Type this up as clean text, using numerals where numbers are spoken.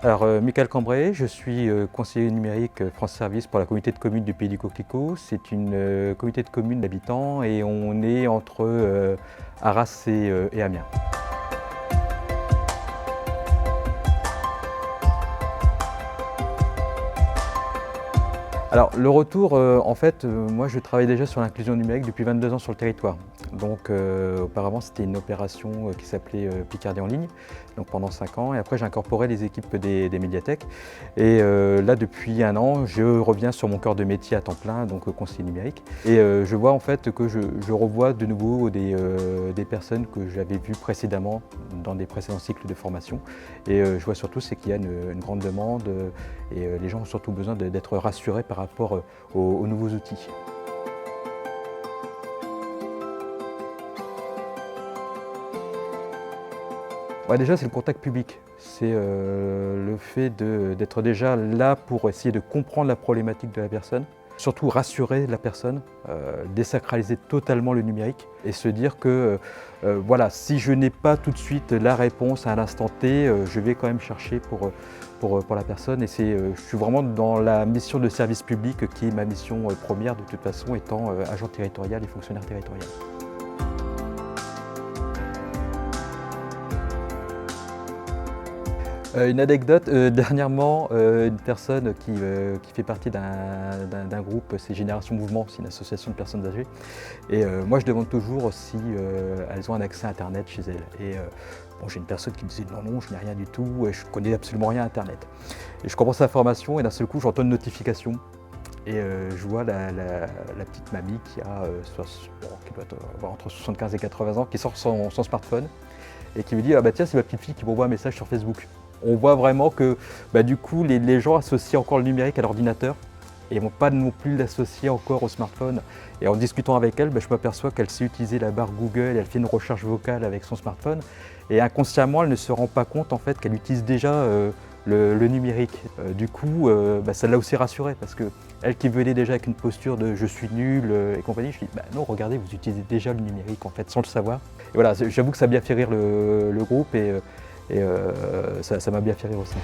Alors, Michael Cambrai, je suis conseiller numérique France Service pour la communauté de communes du Pays du Coquelicot. C'est une communauté de communes d'habitants et on est entre Arras et Amiens. Alors le retour, en fait, moi je travaille déjà sur l'inclusion numérique depuis 22 ans sur le territoire. Donc auparavant c'était une opération qui s'appelait Picardie en ligne, donc pendant 5 ans. Et après j'ai incorporé les équipes des médiathèques. Et là depuis 1 an, je reviens sur mon cœur de métier à temps plein, donc conseiller numérique. Et je vois en fait que je revois de nouveau des personnes que j'avais vues précédemment dans des précédents cycles de formation. Et je vois surtout c'est qu'il y a une grande demande et les gens ont surtout besoin d'être rassurés par rapport aux nouveaux outils. Ouais, déjà, c'est le contact public. C'est le fait d'être déjà là pour essayer de comprendre la problématique de la personne, surtout rassurer la personne, désacraliser totalement le numérique et se dire que voilà, si je n'ai pas tout de suite la réponse à l'instant T, je vais quand même chercher pour la personne. Et je suis vraiment dans la mission de service public qui est ma mission première de toute façon, étant agent territorial et fonctionnaire territorial. Une anecdote, dernièrement, une personne qui fait partie d'un groupe, c'est Génération Mouvement, c'est une association de personnes âgées. Et moi je demande toujours si elles ont un accès à Internet chez elles. Et bon, j'ai une personne qui me disait non, je n'ai rien du tout, je ne connais absolument rien à Internet. Et je commence la formation et d'un seul coup j'entends une notification. Et je vois la petite mamie qui doit avoir entre 75 et 80 ans, qui sort son smartphone et qui me dit « Ah bah tiens, c'est ma petite fille qui m'envoie un message sur Facebook ». On voit vraiment que du coup, les gens associent encore le numérique à l'ordinateur et ne vont pas non plus l'associer encore au smartphone. Et en discutant avec elle, je m'aperçois qu'elle sait utiliser la barre Google, elle fait une recherche vocale avec son smartphone. Et inconsciemment, elle ne se rend pas compte en fait, qu'elle utilise déjà le numérique. Du coup, ça l'a aussi rassurée parce que elle qui venait déjà avec une posture de « je suis nul » et compagnie, je lui dis « non, regardez, vous utilisez déjà le numérique en fait, sans le savoir ». Et voilà, j'avoue que ça a bien fait rire le groupe et ça m'a bien fait rire aussi.